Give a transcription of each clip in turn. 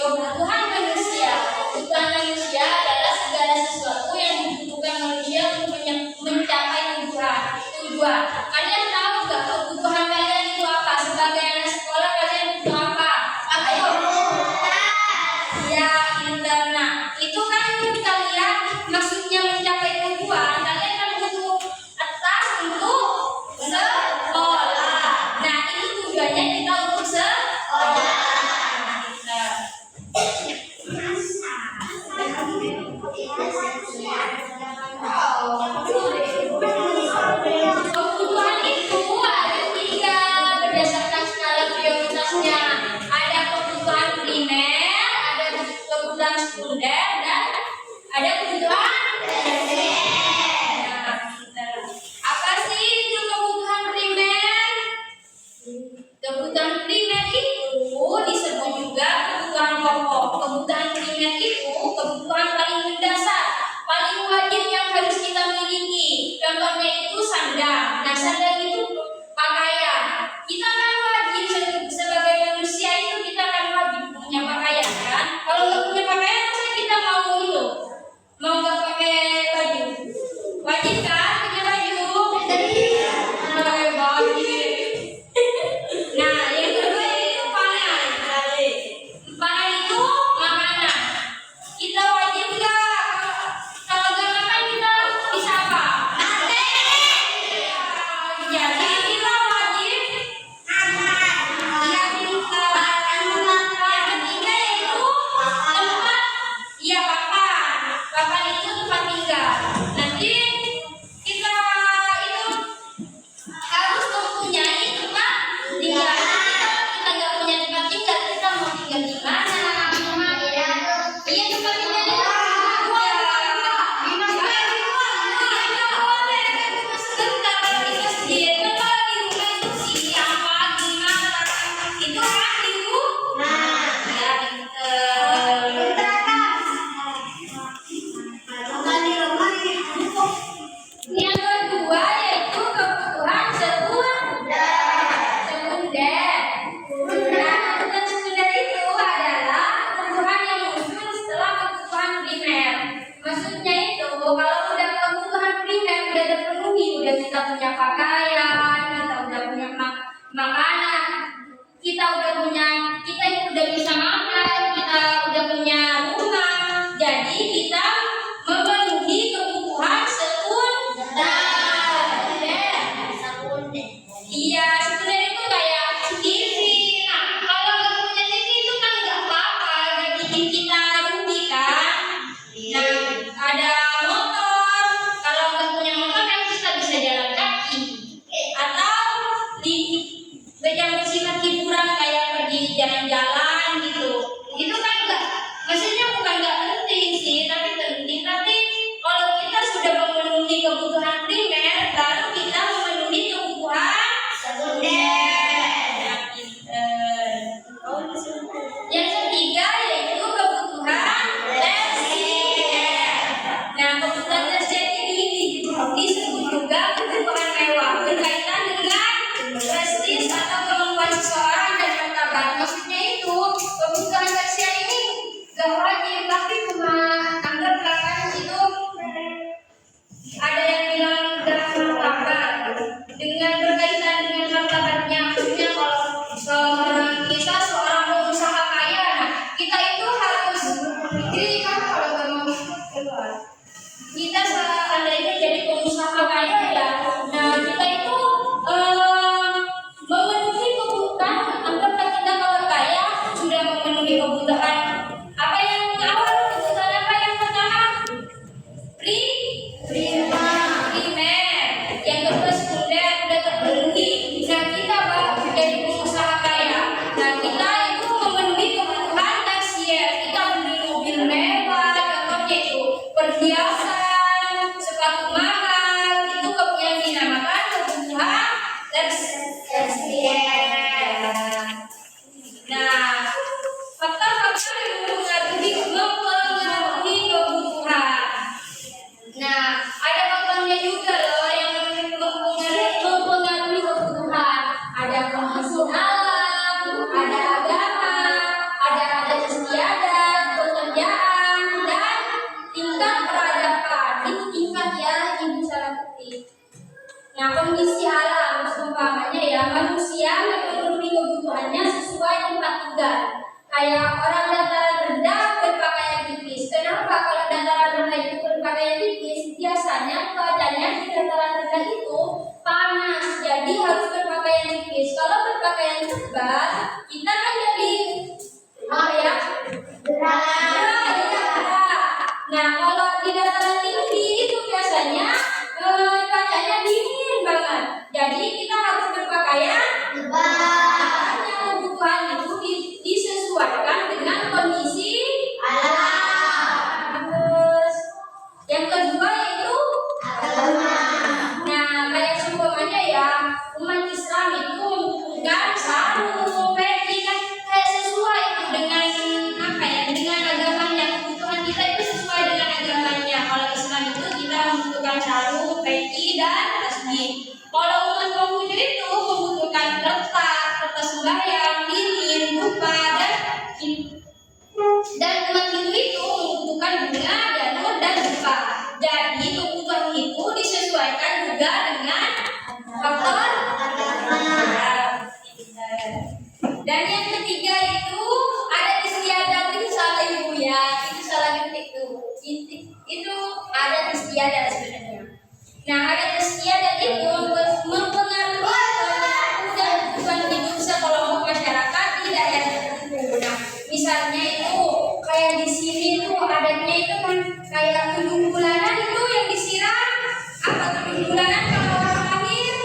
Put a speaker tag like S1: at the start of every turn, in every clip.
S1: Kebutuhan manusia adalah segala sesuatu yang dibutuhkan manusia untuk mencapai tujuan. Kalian tahu nggak kebutuhan kalian itu apa? Sebagai anak sekolah kalian butuh apa? Ayo. Ya, internet. Itu kan kalian maksudnya mencapai tujuan. Kalian kan butuh tas untuk sekolah. Nah, itu tujuannya kita untuk sekolah. Kebutuhan itu ada 3 berdasarkan skala prioritasnya. Ada kebutuhan primer, ada kebutuhan sekunder, dan ada kebutuhan tersier. Apa sih itu kebutuhan primer? Kebutuhan primer itu disebut juga kebutuhan pokok. Kebutuhan primer itu kebutuhan paling mendasar, paling wajib yang harus kita miliki. Contohnya itu sandang. Nah, sandang itu pakaian. Kita kan wajib sebagai manusia itu kita kan wajib punya pakaian kan. Kalau nggak punya pakaian, masa kita mau itu? Mau nggak pakai baju? Wajib kan punya baju? Pakai baju. Nah, yang kedua itu pangan. Pangan itu makanan. Kita wajib nggak? Kalau nggak makan kita bisa apa? Mati. kita punya pakaian, kita udah punya makanan, kita udah bisa makan, kita udah punya rumah. Jadi kita memenuhi kebutuhan sekunder. Iya, sekunder itu kayak TV. Nah, kalau nggak punya TV itu kan nggak apa-apa, nggak bikin kita rugi kan. Nah, ada motor. Kalau nggak punya motor kan kita bisa jalan kaki. Atau di yang bersifat hiburan kayak pergi jalan-jalan gitu. Itu kan nggak, maksudnya bukan nggak penting sih, tapi penting. Tapi kalau kita sudah memenuhi kebutuhan primer, baru kita memenuhi kebutuhan sekunder. Yang ketiga yaitu kebutuhan tersier. Nah, kebutuhan tersier ini disebut juga kebutuhan mewah, berkaitan dengan prestis atau kemampuan seseorang dan martabat. Maksudnya itu kebutuhan tersier ini gak wajib, tapi cuma anggaplah kan itu ada yang bilang dengan martabat, dengan berkaitan dengan martabatnya. Maksudnya kalau kita seorang pengusaha kaya, nah kita itu harus, jadi kan kalau gak mau kita seandainya jadi pengusaha kaya ya, nah kita itu memenuhi kebutuhan. Anggaplah kita kalau kaya sudah memenuhi kebutuhan apa yang awal, kebutuhan apa yang pertama? Primer. Yang kedua sekunder udah terpenuhi. Nah kita jadi pengusaha kaya, nah kita itu memenuhi kebutuhan tersier. Kita beli mobil mewah, contohnya itu perhiasan, sepatu mahal, itu yang dinamakan kebutuhan tersier. Nah, faktor-faktor yang mempengaruhi kebutuhan. Nah, ada faktornya juga loh yang mempengaruhi kebutuhan. Ada kondisi alam, ada agama, ada adat istiadat, pekerjaan, dan tingkat peradaban. Itu tingkat ya, ibu salah ketik. Nah, kondisi alam, seumpamanya ya, manusia memenuhi kebutuhannya sesuai tempat tinggal. Kayak orang dataran rendah berpakaian tipis. Kenapa kalau dataran rendah itu berpakaian tipis? Biasanya cuacanya di dataran rendah itu panas, jadi harus berpakaian tipis. Kalau berpakaian tebal, kita kan jadi gerah. Nah, kalau di dataran tinggi itu biasanya cuacanya dingin banget, jadi kita harus berpakaian tebal. Kebutuhan itu disesuaikan dengan kondisi alam. Terus yang kedua yaitu agama. Nah, kayak seumpamanya ya, umat Islam itu membutuhkan sarung, peci, kan kayak sesuai itu dengan apa ya, dengan agamanya. Kebutuhan kita itu sesuai dengan agamanya. Kalau Islam itu kita membutuhkan sarung, peci, dan tasbih. Kalau umat Konghucu itu membutuhkan kertas sembahyang, lilin, dupa, dan umat Hindu itu membutuhkan bunga, janur, dan dupa. Jadi kebutuhan itu disesuaikan juga dengan faktor agama. Dan yang ketiga itu ada istiadat. Itu salah ibu ya, itu salah ketik tuh. Itu ada istiadat sebenarnya. Nah, ada istiadat itu mempengaruhi kebutuhan hidup sekelompok masyarakat di daerah tertentu. Nah, misalnya itu kayak di sini tuh adatnya itu kan kayak 7 bulanan itu yang disiram. Apa 7 bulanan kalau orang lahir?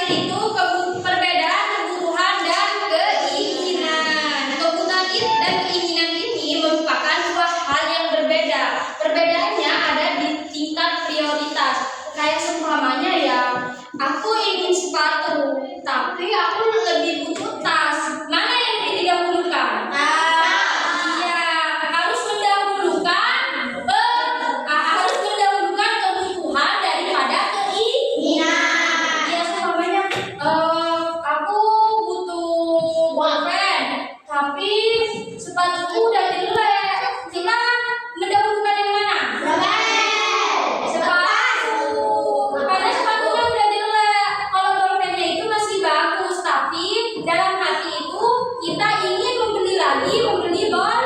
S1: itu perbedaan kebutuhan dan keinginan. Kebutuhan dan keinginan ini merupakan dua hal yang berbeda. Perbedaannya ada di tingkat prioritas. Kayak seumpamanya ya, aku ingin sepatu, tapi aku lebih butuh tas. Mana yang didahulukan? Iya, harus mendahulukan kebutuhan daripada keinginan. Ya, seumpamanya aku butuh pulpen, tapi sepatuku udah jelek. Kita mendahulukan yang mana? Sepatu. Karena sepatunya udah jelek. Kalau pulpennya itu masih bagus, tapi dalam hati itu kita ingin membeli lagi, membeli pulpen.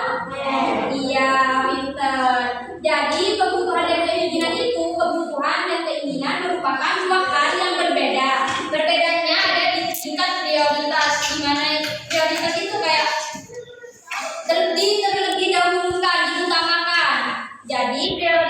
S1: Iya, pinter. Jadi kebutuhan dan keinginan itu, kebutuhan dan keinginan merupakan dua hal yang berbeda. Perbedaannya ada di tingkat prioritas. Dimana prioritas itu kayak terlebih dahulukan, diutamakan. Jadi prioritas